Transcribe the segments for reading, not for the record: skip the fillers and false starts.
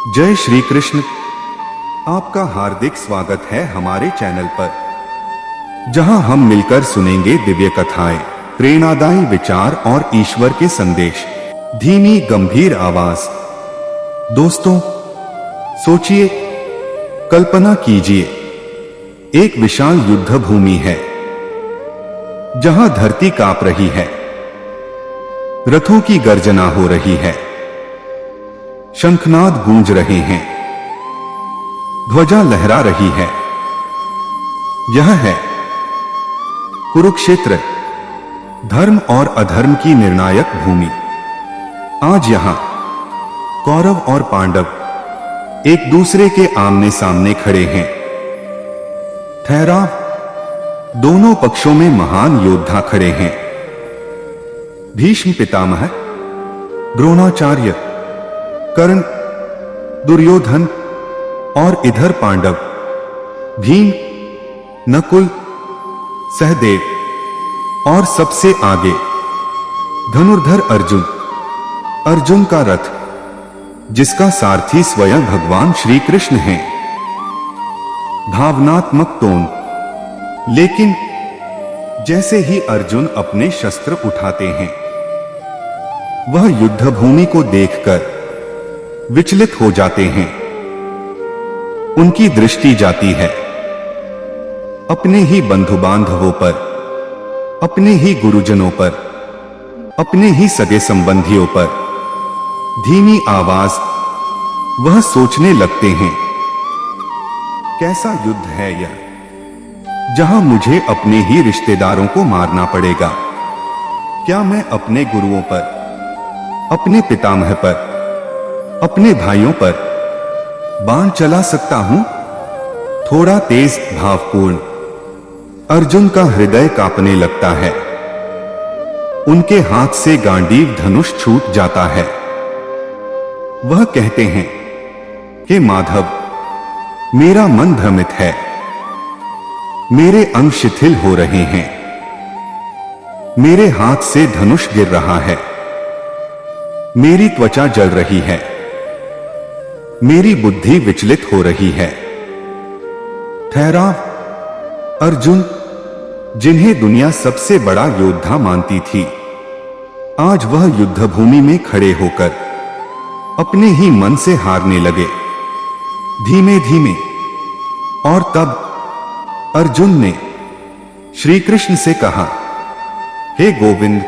जय श्री कृष्ण। आपका हार्दिक स्वागत है हमारे चैनल पर, जहां हम मिलकर सुनेंगे दिव्य कथाएं, प्रेरणादायी विचार और ईश्वर के संदेश। धीमी गंभीर आवाज। दोस्तों, सोचिए, कल्पना कीजिए, एक विशाल युद्ध भूमि है जहां धरती कांप रही है, रथों की गर्जना हो रही है, शंखनाद गूंज रहे हैं, ध्वजा लहरा रही है। यह है कुरुक्षेत्र, धर्म और अधर्म की निर्णायक भूमि। आज यहां कौरव और पांडव एक दूसरे के आमने सामने खड़े हैं। ठहराव, दोनों पक्षों में महान योद्धा खड़े हैं। भीष्म पितामह, द्रोणाचार्य, कर्ण, दुर्योधन और इधर पांडव, भीम, नकुल, सहदेव और सबसे आगे धनुर्धर अर्जुन। अर्जुन का रथ, जिसका सारथी स्वयं भगवान श्री कृष्ण हैं। भावनात्मक टोन। लेकिन जैसे ही अर्जुन अपने शस्त्र उठाते हैं, वह युद्ध भूमि को देखकर विचलित हो जाते हैं। उनकी दृष्टि जाती है अपने ही बंधु बांधवों पर, अपने ही गुरुजनों पर, अपने ही सगे संबंधियों पर। धीमी आवाज, वह सोचने लगते हैं, कैसा युद्ध है यह, जहां मुझे अपने ही रिश्तेदारों को मारना पड़ेगा। क्या मैं अपने गुरुओं पर, अपने पितामह पर, अपने भाइयों पर बाण चला सकता हूं? थोड़ा तेज भावपूर्ण अर्जुन का हृदय कांपने लगता है। उनके हाथ से गांडीव धनुष छूट जाता है। वह कहते हैं, हे माधव, मेरा मन भ्रमित है, मेरे अंग शिथिल हो रहे हैं, मेरे हाथ से धनुष गिर रहा है, मेरी त्वचा जल रही है, मेरी बुद्धि विचलित हो रही है। ठहराव, अर्जुन, जिन्हें दुनिया सबसे बड़ा योद्धा मानती थी, आज वह युद्ध भूमि में खड़े होकर अपने ही मन से हारने लगे, धीमे धीमे। और तब अर्जुन ने श्री कृष्ण से कहा, हे गोविंद,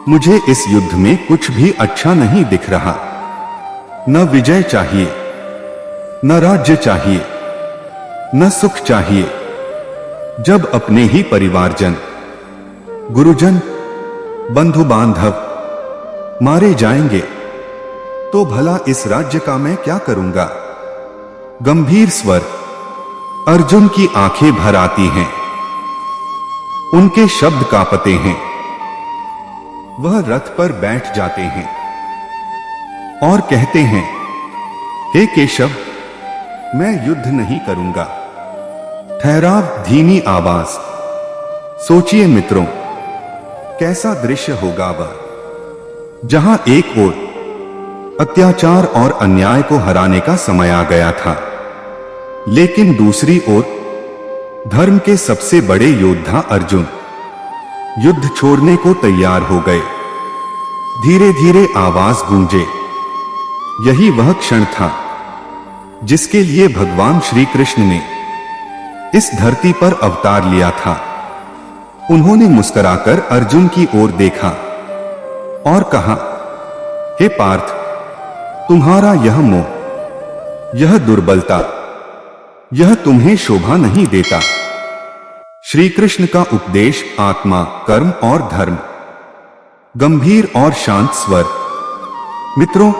मुझे इस युद्ध में कुछ भी अच्छा नहीं दिख रहा। न विजय चाहिए, न राज्य चाहिए, न सुख चाहिए। जब अपने ही परिवारजन, गुरुजन, बंधु बांधव मारे जाएंगे, तो भला इस राज्य का मैं क्या करूंगा? गंभीर स्वर। अर्जुन की आंखें भर आती हैं, उनके शब्द कांपते हैं। वह रथ पर बैठ जाते हैं और कहते हैं, हे केशव, मैं युद्ध नहीं करूंगा। ठहराव, धीमी आवाज। सोचिए मित्रों, कैसा दृश्य होगा वह, जहां एक ओर अत्याचार और अन्याय को हराने का समय आ गया था, लेकिन दूसरी ओर धर्म के सबसे बड़े योद्धा अर्जुन युद्ध छोड़ने को तैयार हो गए। धीरे धीरे आवाज गूंजे। यही वह क्षण था जिसके लिए भगवान श्री कृष्ण ने इस धरती पर अवतार लिया था। उन्होंने मुस्कुराकर अर्जुन की ओर देखा और कहा, हे पार्थ, तुम्हारा यह मोह, यह दुर्बलता, यह तुम्हें शोभा नहीं देता। श्री कृष्ण का उपदेश आत्मा, कर्म और धर्म। गंभीर और शांत स्वर। मित्रों,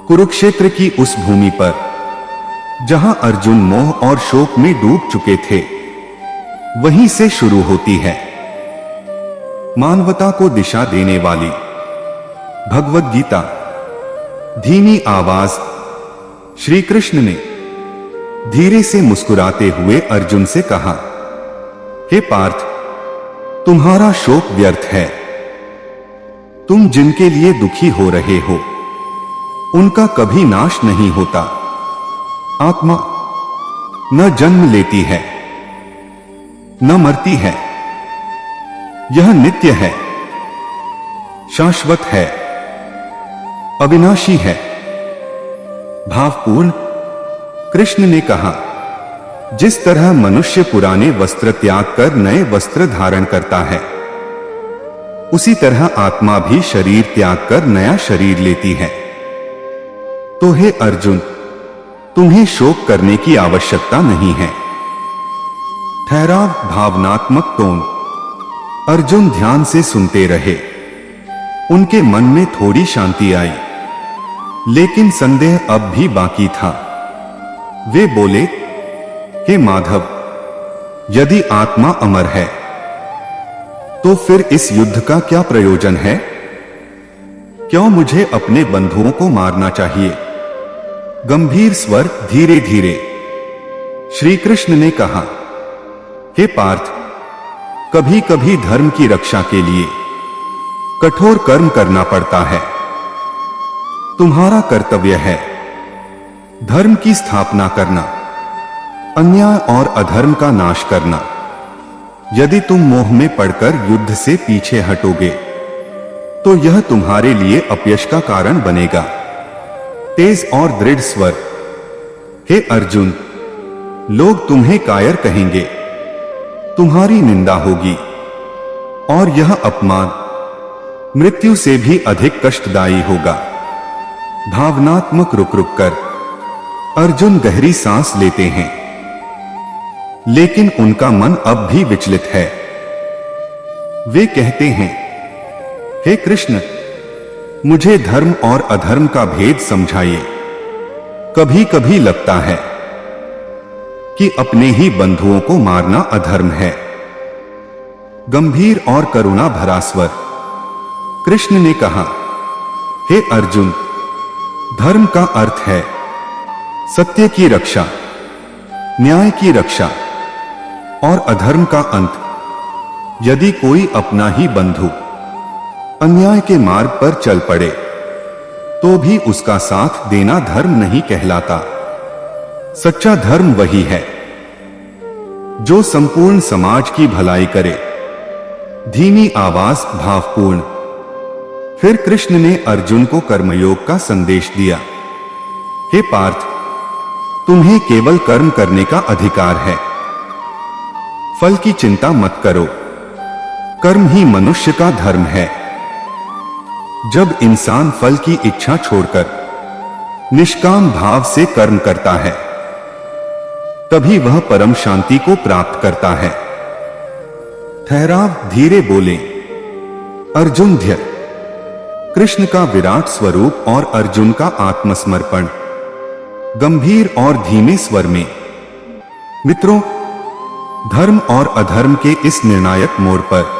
कुरुक्षेत्र की उस भूमि पर जहां अर्जुन मोह और शोक में डूब चुके थे, वहीं से शुरू होती है मानवता को दिशा देने वाली भगवद गीता। धीमी आवाज। श्री कृष्ण ने धीरे से मुस्कुराते हुए अर्जुन से कहा, हे पार्थ, तुम्हारा शोक व्यर्थ है। तुम जिनके लिए दुखी हो रहे हो, उनका कभी नाश नहीं होता। आत्मा न जन्म लेती है न मरती है, यह नित्य है, शाश्वत है, अविनाशी है। भावपूर्ण कृष्ण ने कहा, जिस तरह मनुष्य पुराने वस्त्र त्याग कर नए वस्त्र धारण करता है, उसी तरह आत्मा भी शरीर त्याग कर नया शरीर लेती है। तो हे अर्जुन, तुम्हें शोक करने की आवश्यकता नहीं है। ठहराव भावनात्मक टोन। अर्जुन ध्यान से सुनते रहे। उनके मन में थोड़ी शांति आई, लेकिन संदेह अब भी बाकी था। वे बोले, हे माधव, यदि आत्मा अमर है तो फिर इस युद्ध का क्या प्रयोजन है? क्यों मुझे अपने बंधुओं को मारना चाहिए? गंभीर स्वर धीरे धीरे श्री कृष्ण ने कहा, हे पार्थ, कभी कभी धर्म की रक्षा के लिए कठोर कर्म करना पड़ता है। तुम्हारा कर्तव्य है धर्म की स्थापना करना, अन्याय और अधर्म का नाश करना। यदि तुम मोह में पड़कर युद्ध से पीछे हटोगे तो यह तुम्हारे लिए अपयश का कारण बनेगा। तेज और दृढ़ स्वर। हे अर्जुन, लोग तुम्हें कायर कहेंगे, तुम्हारी निंदा होगी, और यह अपमान मृत्यु से भी अधिक कष्टदायी होगा। भावनात्मक रुक रुक कर अर्जुन गहरी सांस लेते हैं, लेकिन उनका मन अब भी विचलित है। वे कहते हैं, हे कृष्ण, मुझे धर्म और अधर्म का भेद समझाइए। कभी कभी लगता है कि अपने ही बंधुओं को मारना अधर्म है। गंभीर और करुणा भरा स्वर। कृष्ण ने कहा, हे अर्जुन, धर्म का अर्थ है सत्य की रक्षा, न्याय की रक्षा और अधर्म का अंत। यदि कोई अपना ही बंधु अन्याय के मार्ग पर चल पड़े तो भी उसका साथ देना धर्म नहीं कहलाता। सच्चा धर्म वही है जो संपूर्ण समाज की भलाई करे। धीमी आवाज भावपूर्ण। फिर कृष्ण ने अर्जुन को कर्मयोग का संदेश दिया। हे पार्थ, तुम्हें केवल कर्म करने का अधिकार है। फल की चिंता मत करो, कर्म ही मनुष्य का धर्म है। जब इंसान फल की इच्छा छोड़कर निष्काम भाव से कर्म करता है, तभी वह परम शांति को प्राप्त करता है। ठहराव धीरे बोले। अर्जुन ध्य। कृष्ण का विराट स्वरूप और अर्जुन का आत्मसमर्पण। गंभीर और धीमे स्वर में। मित्रों, धर्म और अधर्म के इस निर्णायक मोड़ पर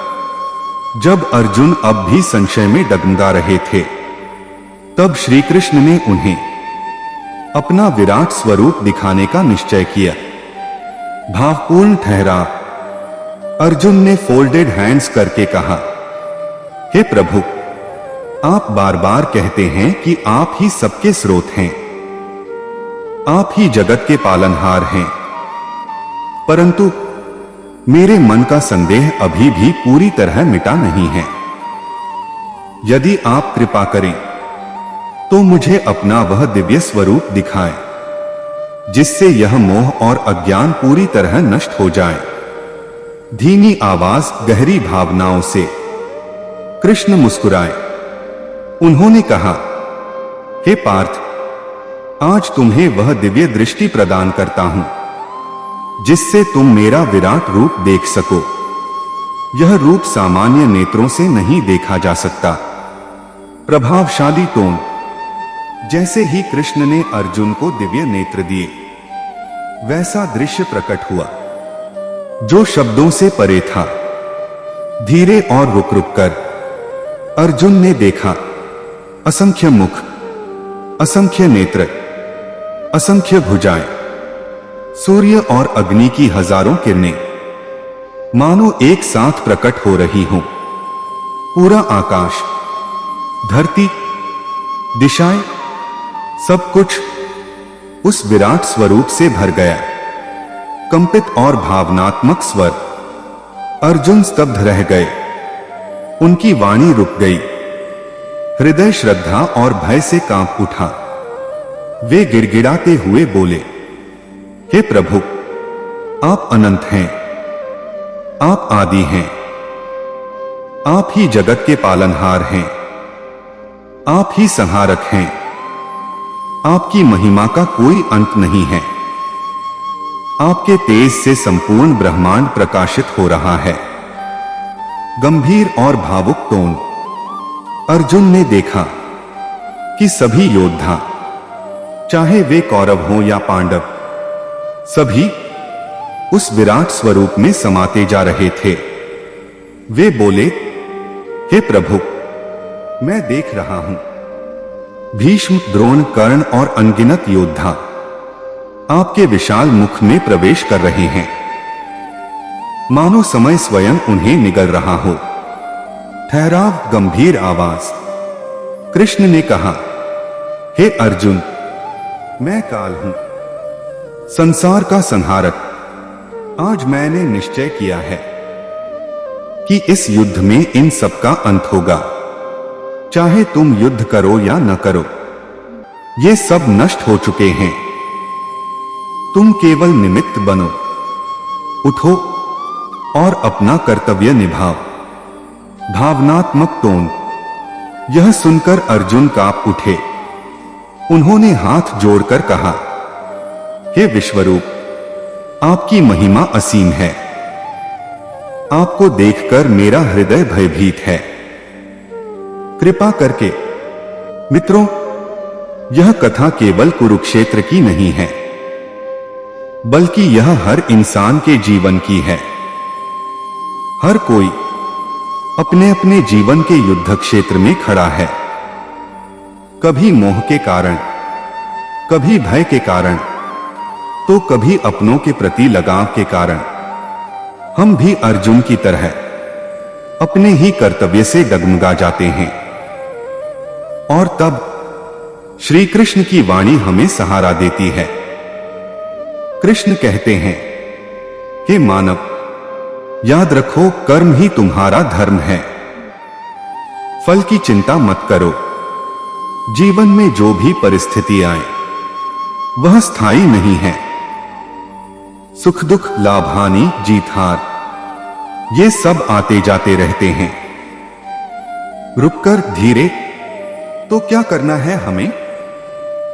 जब अर्जुन अब भी संशय में डगमगा रहे थे, तब श्री कृष्ण ने उन्हें अपना विराट स्वरूप दिखाने का निश्चय किया। भावपूर्ण ठहरा। अर्जुन ने फोल्डेड हैंड्स करके कहा, हे प्रभु, आप बार बार कहते हैं कि आप ही सबके स्रोत हैं, आप ही जगत के पालनहार हैं, परंतु मेरे मन का संदेह अभी भी पूरी तरह मिटा नहीं है। यदि आप कृपा करें तो मुझे अपना वह दिव्य स्वरूप दिखाएं, जिससे यह मोह और अज्ञान पूरी तरह नष्ट हो जाए। धीमी आवाज गहरी भावनाओं से। कृष्ण मुस्कुराए। उन्होंने कहा, हे पार्थ, आज तुम्हें वह दिव्य दृष्टि प्रदान करता हूं जिससे तुम मेरा विराट रूप देख सको। यह रूप सामान्य नेत्रों से नहीं देखा जा सकता। प्रभावशाली टोन। जैसे ही कृष्ण ने अर्जुन को दिव्य नेत्र दिए, वैसा दृश्य प्रकट हुआ जो शब्दों से परे था। धीरे और रुक रुक कर अर्जुन ने देखा असंख्य मुख, असंख्य नेत्र, असंख्य भुजाएं, सूर्य और अग्नि की हजारों किरणें मानो एक साथ प्रकट हो रही हों। पूरा आकाश, धरती, दिशाएं सब कुछ उस विराट स्वरूप से भर गया। कंपित और भावनात्मक स्वर। अर्जुन स्तब्ध रह गए। उनकी वाणी रुक गई। हृदय श्रद्धा और भय से कांप उठा। वे गिड़गिड़ाते हुए बोले, हे प्रभु, आप अनंत हैं, आप आदि हैं, आप ही जगत के पालनहार हैं, आप ही संहारक हैं, आपकी महिमा का कोई अंत नहीं है। आपके तेज से संपूर्ण ब्रह्मांड प्रकाशित हो रहा है। गंभीर और भावुक टोन। अर्जुन ने देखा कि सभी योद्धा, चाहे वे कौरव हों या पांडव, सभी उस विराट स्वरूप में समाते जा रहे थे। वे बोले, हे प्रभु, मैं देख रहा हूं। भीष्म, द्रोण, कर्ण और अनगिनत योद्धा आपके विशाल मुख में प्रवेश कर रहे हैं। मानो समय स्वयं उन्हें निगल रहा हो। ठहराव, गंभीर आवाज। कृष्ण ने कहा, हे अर्जुन, मैं काल हूं, संसार का संहारक। आज मैंने निश्चय किया है कि इस युद्ध में इन सब का अंत होगा। चाहे तुम युद्ध करो या न करो, ये सब नष्ट हो चुके हैं। तुम केवल निमित्त बनो। उठो और अपना कर्तव्य निभाओ। भावनात्मक टोन। यह सुनकर अर्जुन कांप उठे। उन्होंने हाथ जोड़कर कहा, हे विश्वरूप, आपकी महिमा असीम है। आपको देखकर मेरा हृदय भयभीत है। कृपा करके मित्रों, यह कथा केवल कुरुक्षेत्र की नहीं है, बल्कि यह हर इंसान के जीवन की है। हर कोई अपने अपने जीवन के युद्ध क्षेत्र में खड़ा है। कभी मोह के कारण, कभी भय के कारण, तो कभी अपनों के प्रति लगाव के कारण। हम भी अर्जुन की तरह अपने ही कर्तव्य से डगमगा जाते हैं। और तब श्री कृष्ण की वाणी हमें सहारा देती है। कृष्ण कहते हैं, हे मानव, याद रखो, कर्म ही तुम्हारा धर्म है। फल की चिंता मत करो। जीवन में जो भी परिस्थिति आए, वह स्थायी नहीं है। सुख दुख, लाभ हानि, जीत हार, ये सब आते जाते रहते हैं। रुककर धीरे, तो क्या करना है हमें?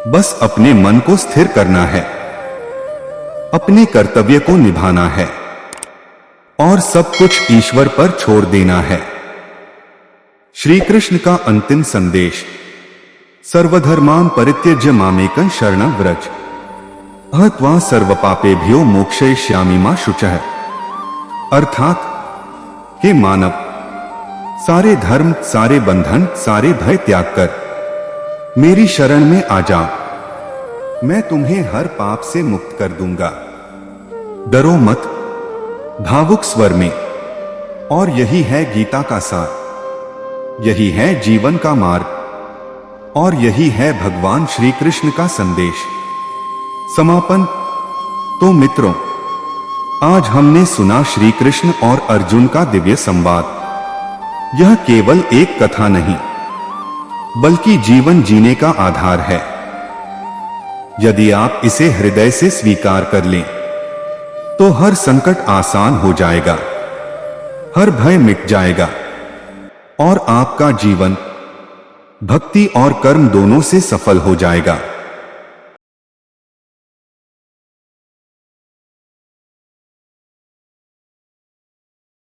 बस अपने मन को स्थिर करना है, अपने कर्तव्य को निभाना है और सब कुछ ईश्वर पर छोड़ देना है। श्री कृष्ण का अंतिम संदेश, सर्वधर्मान् परित्यज्य मामेकं शरणं व्रज, अहत्वा सर्वपापेभ्यो मोक्षयिष्यामि मा शुचः। अर्थात, हे मानव, सारे धर्म, सारे बंधन, सारे भय त्याग कर मेरी शरण में आ जाओ। मैं तुम्हें हर पाप से मुक्त कर दूंगा। डरो मत। भावुक स्वर में। और यही है गीता का सार, यही है जीवन का मार्ग, और यही है भगवान श्री कृष्ण का संदेश। समापन। तो मित्रों, आज हमने सुना श्री कृष्ण और अर्जुन का दिव्य संवाद। यह केवल एक कथा नहीं, बल्कि जीवन जीने का आधार है। यदि आप इसे हृदय से स्वीकार कर लें, तो हर संकट आसान हो जाएगा, हर भय मिट जाएगा और आपका जीवन भक्ति और कर्म दोनों से सफल हो जाएगा।